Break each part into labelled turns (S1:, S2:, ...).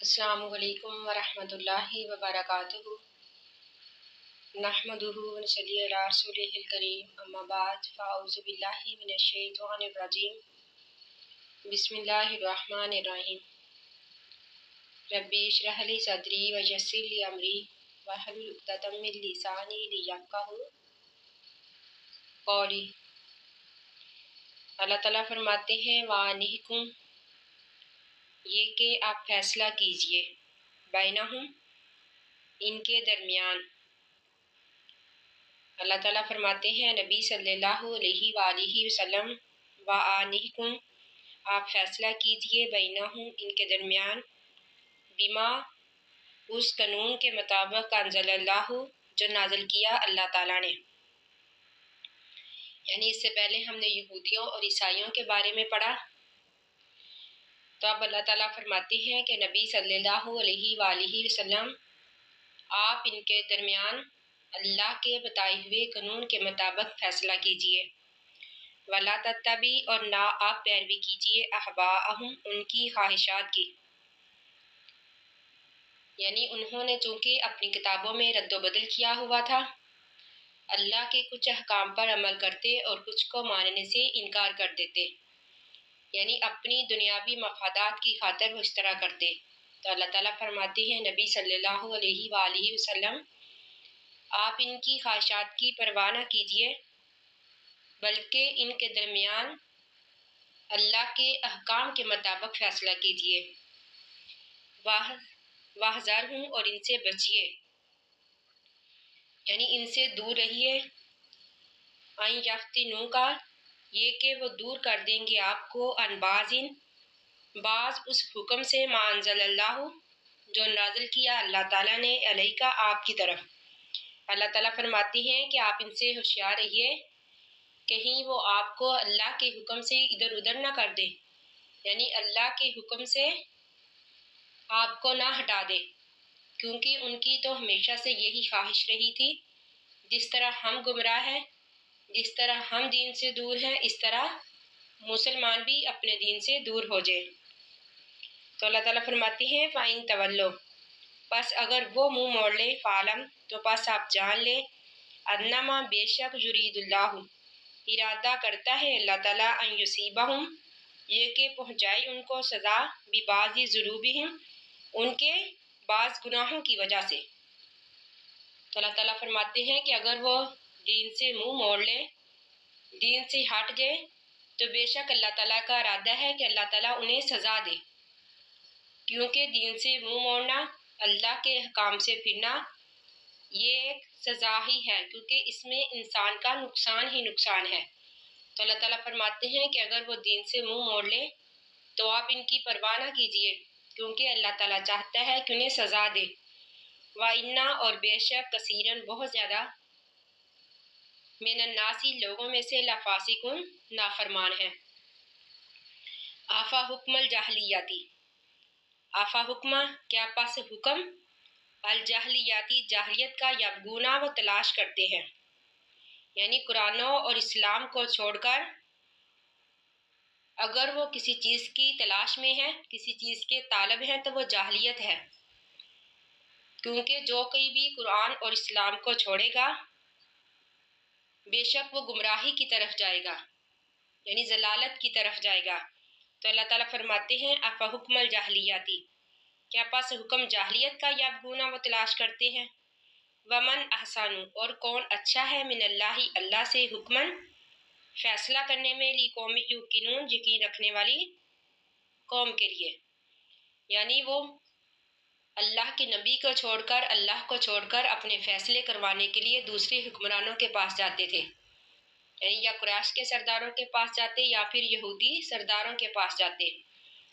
S1: السلام علیکم ورحمۃ اللہ وبرکاتہ نحمدہ ونصلی علی رسولہ الکریم اما بعد فاعوذ باللہ من الشیطان الرجیم بسم اللہ الرحمن الرحیم ربی اشرح لی صدری ویسر لی امری واحلل عقدۃ من لسانی لیفقہوا قولی۔ اللہ تعالیٰ فرماتے ہیں وَأَنِحْكُمْ، یہ کہ آپ فیصلہ کیجئے، بینہم، ان کے درمیان۔ اللہ تعالیٰ فرماتے ہیں نبی صلی اللہ علیہ وآلہ وسلم وَأَنِحْكُمْ، آپ فیصلہ کیجئے، بینہم، ان کے درمیان، بما، اس قانون کے مطابق، انزل اللہ، جو نازل کیا اللہ تعالیٰ نے۔ یعنی اس سے پہلے ہم نے یہودیوں اور عیسائیوں کے بارے میں پڑھا، تو اب اللہ تعالیٰ فرماتے ہیں کہ نبی صلی اللہ علیہ وآلہ وسلم آپ ان کے درمیان اللہ کے بتائے ہوئے قانون کے مطابق فیصلہ کیجئے، وَلَا تَتَّبِعْ، اور نہ آپ پیروی کیجئے، أَحْوَاءَهُمْ، ان کی خواہشات کی۔ یعنی انہوں نے چونکہ اپنی کتابوں میں رد و بدل کیا ہوا تھا، اللہ کے کچھ احکام پر عمل کرتے اور کچھ کو ماننے سے انکار کر دیتے، یعنی اپنی دنیاوی مفادات کی خاطر وہ اس طرح کرتے۔ تو اللہ تعالیٰ فرماتے ہیں نبی صلی اللہ علیہ وآلہ وسلم آپ ان کی خواہشات کی پرواہ نہ کیجیے، بلکہ ان کے درمیان اللہ کے احکام کے مطابق فیصلہ کیجیے، واحذرہم، اور ان سے بچیے، یعنی ان سے دور رہیے، ان یفتنوک، یہ کہ وہ دور کر دیں گے آپ کو، عن بعض اس حکم سے، ما انزل اللہ، جو نازل کیا اللہ تعالیٰ نے، علیک، آپ کی طرف۔ اللہ تعالیٰ فرماتے ہیں کہ آپ ان سے ہوشیار رہیے، کہیں وہ آپ کو اللہ کے حکم سے ادھر ادھر نہ کر دے، یعنی اللہ کے حکم سے آپ کو نہ ہٹا دے، کیونکہ ان کی تو ہمیشہ سے یہی خواہش رہی تھی، جس طرح ہم گمراہ ہیں، جس طرح ہم دین سے دور ہیں، اس طرح مسلمان بھی اپنے دین سے دور ہو جائے۔ تو اللہ تعالیٰ فرماتے ہیں فَإِن تَوَلَّوْا، پس اگر وہ منہ موڑ لے، فَاعْلَمْ، تو پس آپ جان لے، انما، بے شک، یرید اللہ، ارادہ کرتا ہے اللہ تعالیٰ، ان یصیبہم، یہ کہ پہنچائی ان کو سزا، ببعض ذنوبہم، ان کے بعض گناہوں کی وجہ سے۔ تو اللہ تعالیٰ فرماتے ہیں کہ اگر وہ دین سے منہ موڑ لے، دین سے ہٹ گئے، تو بے شک اللہ تعالیٰ کا ارادہ ہے کہ اللہ تعالیٰ انہیں سزا دے، کیونکہ دین سے منہ موڑنا، اللہ کے احکام سے پھرنا، یہ ایک سزا ہی ہے، کیونکہ اس میں انسان کا نقصان ہی نقصان ہے۔ تو اللہ تعالیٰ فرماتے ہیں کہ اگر وہ دین سے منہ موڑ لے تو آپ ان کی پرواہ نہ کیجیے، کیونکہ اللہ تعالیٰ چاہتا ہے کہ انہیں سزا دے۔ وَإِنَّ، اور بے شک، کثیراً، بہت زیادہ، من الناس، لوگوں میں سے، لفاسقون، نافرمان ہیں۔ آفا حکم الجاہلیاتی، آفا حکمہ، کیا پس حکم، الجاہلیاتی، جاہلیت کا، یبغونا، وہ تلاش کرتے ہیں، یعنی قرآن اور اسلام کو چھوڑ کر اگر وہ کسی چیز کی تلاش میں ہے، کسی چیز کے طالب ہیں، تو وہ جاہلیت ہے، کیونکہ جو کوئی بھی قرآن اور اسلام کو چھوڑے گا بے شک وہ گمراہی کی طرف جائے گا، یعنی ضلالت کی طرف جائے گا۔ تو اللہ تعالیٰ فرماتے ہیں افا حکم الجاہلیاتی، کیا پس حکم جاہلیت کا یبغون، وہ تلاش کرتے ہیں، ومن احسن، اور کون اچھا ہے، من اللہ، اللہ سے، حکمن، فیصلہ کرنے میں، لقوم یوقنون، یقین رکھنے والی قوم کے لیے۔ یعنی وہ اللہ کے نبی کو چھوڑ کر، اللہ کو چھوڑ کر اپنے فیصلے کروانے کے لیے دوسرے حکمرانوں کے پاس جاتے تھے، یعنی یا قریش کے سرداروں کے پاس جاتے یا پھر یہودی سرداروں کے پاس جاتے۔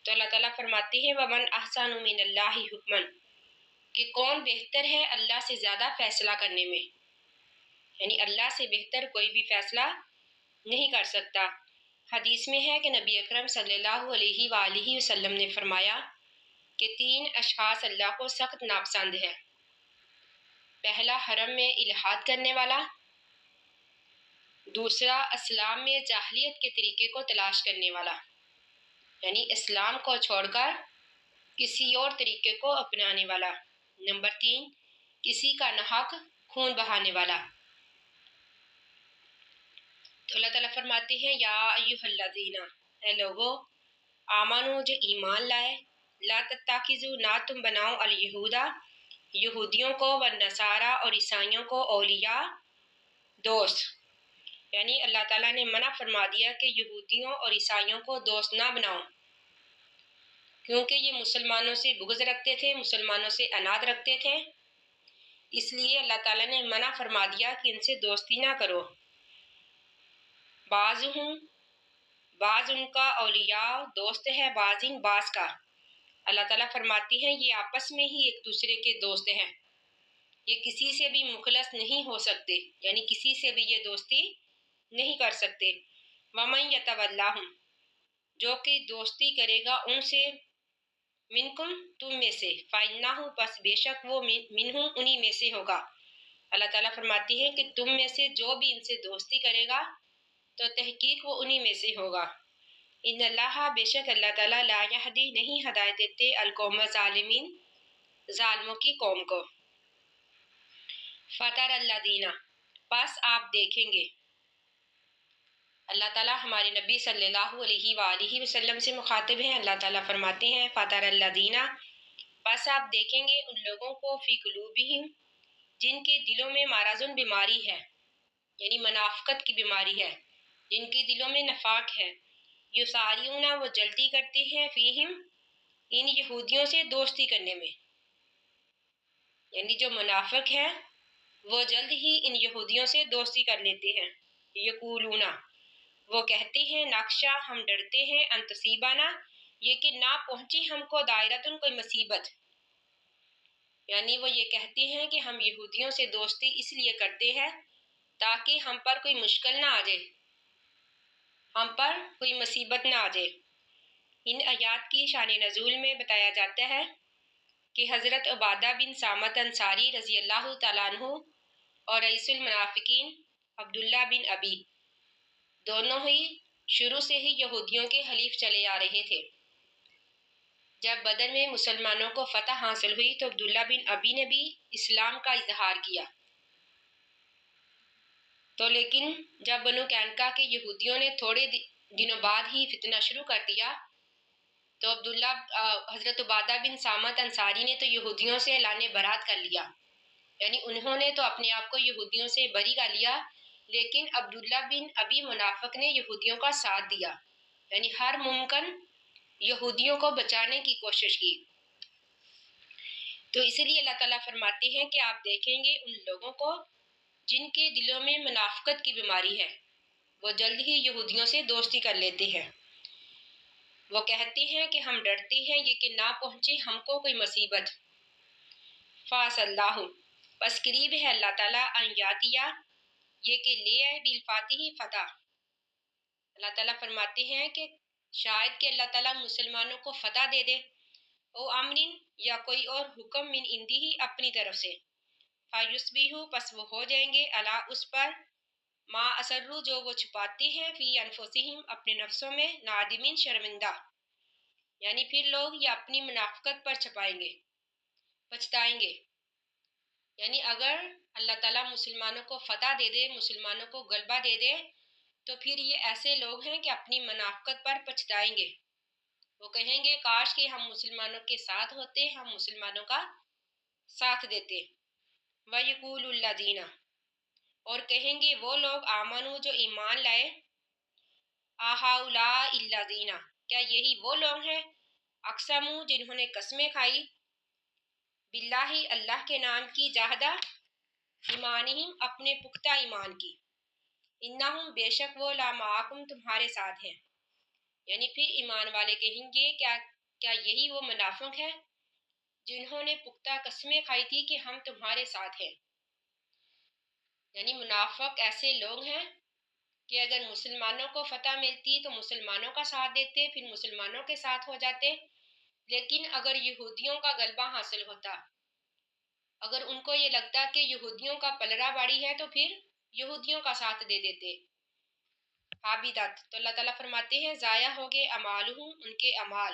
S1: تو اللہ تعالیٰ فرماتے ہیں وَمَنْ أَحْسَنُ مِنَ اللَّهِ حُكْمًا، کہ کون بہتر ہے اللہ سے زیادہ فیصلہ کرنے میں، یعنی اللہ سے بہتر کوئی بھی فیصلہ نہیں کر سکتا۔ حدیث میں ہے کہ نبی اکرم صلی اللہ علیہ وآلہ وسلم نے فرمایا کہ 3 اشخاص اللہ کو سخت ناپسند ہے، پہلا حرم میں الحاد کرنے والا، دوسرا اسلام میں جاہلیت کے طریقے کو تلاش کرنے والا، یعنی اسلام کو چھوڑ کر کسی اور طریقے کو اپنانے والا۔ نمبر 3، کسی کا ناحق خون بہانے والا۔ تو اللہ تعالیٰ فرماتے ہیں یا ایھا الذین، اے لوگو، آمنو جو ایمان لائے، لا تتخذوا، نہ تم بناؤ، الیہودا، یہودیوں کو، والنصارا، اور عیسائیوں کو، اولیاء، دوست۔ یعنی اللہ تعالیٰ نے منع فرما دیا کہ یہودیوں اور عیسائیوں کو دوست نہ بناؤ، کیونکہ یہ مسلمانوں سے بغض رکھتے تھے، مسلمانوں سے عناد رکھتے تھے، اس لیے اللہ تعالیٰ نے منع فرما دیا کہ ان سے دوستی نہ کرو۔ بعض ان کا اولیاء دوست ہے، بعض کا۔ اللہ تعالیٰ فرماتی ہیں یہ آپس میں ہی ایک دوسرے کے دوست ہیں، یہ کسی سے بھی مخلص نہیں ہو سکتے، یعنی کسی سے بھی یہ دوستی نہیں کر سکتے۔ وَمَن يَتَوَلَّهُمْ، جو کہ دوستی کرے گا ان سے، منکم، تم میں سے، فَإِنَّهُ، پس بے شک وہ، منہم، انہی میں سے ہوگا۔ اللہ تعالیٰ فرماتی ہے کہ تم میں سے جو بھی ان سے دوستی کرے گا تو تحقیق وہ انہی میں سے ہوگا۔ ان اللہ، بے شک اللہ تعالیٰ، لا یہدی، نہیں ہدایت دیتے، القوم الظالمین، ظالموں کی قوم کو۔ فَتَرَ الَّذِینَ، پس آپ دیکھیں گے۔ اللہ تعالیٰ ہمارے نبی صلی اللہ علیہ وآلہ وسلم سے مخاطب ہیں۔ اللہ تعالیٰ فرماتے ہیں فَتَرَ الَّذِینَ، پس آپ دیکھیں گے ان لوگوں کو، فی قلوبہم، جن کے دلوں میں مرض، بیماری ہے، یعنی منافقت کی بیماری ہے، جن کے دلوں میں نفاق ہے، یسارعون، وہ جلدی کرتے ہیں، فیہم، ان یہودیوں سے دوستی کرنے میں، یعنی جو منافق ہے وہ جلد ہی ان یہودیوں سے دوستی کر لیتے ہیں۔ یقولون، وہ کہتے ہیں، نخشا، ہم ڈرتے ہیں، ان تصیبنا، یہ کہ نہ پہنچے ہم کو، دائرتن، کوئی مصیبت، یعنی وہ یہ کہتے ہیں کہ ہم یہودیوں سے دوستی اس لیے کرتے ہیں تاکہ ہم پر کوئی مشکل نہ آ جائے، ہم پر کوئی مصیبت نہ آ جائے۔ ان آیات کی شان نزول میں بتایا جاتا ہے کہ حضرت عبادہ بن صامت انصاری رضی اللہ تعالیٰ عنہ اور رئیس المنافقین عبداللہ بن ابی، دونوں ہی شروع سے ہی یہودیوں کے حلیف چلے آ رہے تھے۔ جب بدر میں مسلمانوں کو فتح حاصل ہوئی تو عبداللہ بن ابی نے بھی اسلام کا اظہار کیا، تو لیکن جب بنو قینقاع کے یہودیوں نے تھوڑے دنوں بعد ہی فتنہ شروع کر دیا تو حضرت عبادہ بن صامت انصاری نے تو یہودیوں سے اعلان برات کر لیا، یعنی انہوں نے تو اپنے آپ کو یہودیوں سے بری کر لیا، لیکن عبداللہ بن ابی منافق نے یہودیوں کا ساتھ دیا، یعنی ہر ممکن یہودیوں کو بچانے کی کوشش کی۔ تو اسی لیے اللہ تعالیٰ فرماتے ہیں کہ آپ دیکھیں گے ان لوگوں کو جن کے دلوں میں منافقت کی بیماری ہے، وہ جلد ہی یہودیوں سے دوستی کر لیتے ہیں، وہ کہتے ہیں کہ ہم ڈرتے ہیں یہ کہ نہ پہنچے ہم کو کوئی مصیبت۔ فَعَسَى اللَّهُ، بس قریب ہے اللہ تعالیٰ، ان یاتیہ، یہ کہ لے آئے، بالفاتح، فتح۔ اللہ تعالیٰ فرماتے ہیں کہ شاید کہ اللہ تعالیٰ مسلمانوں کو فتح دے دے، او امرن، یا کوئی اور حکم، من عندہ، اپنی طرف سے، فَيُصْبِحُوا، پس وہ ہو جائیں گے، علی، اس پر، ما اسروا، جو وہ چھپاتے ہیں، فی انفسہم، اپنے نفسوں میں، نادمین، شرمندہ، یعنی پھر لوگ یہ اپنی منافقت پر چھپائیں گے، پچھتائیں گے۔ یعنی اگر اللہ تعالیٰ مسلمانوں کو فتح دے دے، مسلمانوں کو غلبہ دے دے، تو پھر یہ ایسے لوگ ہیں کہ اپنی منافقت پر پچھتائیں گے، وہ کہیں گے کاش کہ ہم مسلمانوں کے ساتھ ہوتے، ہم مسلمانوں کا ساتھ دیتے۔ وَيَقُولُ الَّذِينَ، اور کہیں گے وہ لوگ، آمنو، جو ایمان لائے، أَهَؤُلَاءِ الَّذِينَ، کیا یہی وہ لوگ ہیں، اقسموا، جنہوں نے قسمیں کھائی، باللہ، اللہ کے نام کی، جہدہ ایمانہم، اپنے پختہ ایمان کی، انہم، بے شک وہ، لَمَعَکُم، تمہارے ساتھ ہیں، یعنی پھر ایمان والے کہیں گے کیا یہی وہ منافق ہیں جنہوں نے پختہ قسمیں کھائی تھی کہ ہم تمہارے ساتھ ہیں۔ یعنی منافق ایسے لوگ ہیں کہ اگر مسلمانوں کو فتح ملتی تو مسلمانوں کا ساتھ دیتے، پھر مسلمانوں کے ساتھ ہو جاتے، لیکن اگر یہودیوں کا غلبہ حاصل ہوتا، اگر ان کو یہ لگتا کہ یہودیوں کا پلڑا باری ہے تو پھر یہودیوں کا ساتھ دے دیتے۔ حابدت، تو اللہ تعالیٰ فرماتے ہیں ضائع ہو گئے، اعمالہم، ان کے اعمال،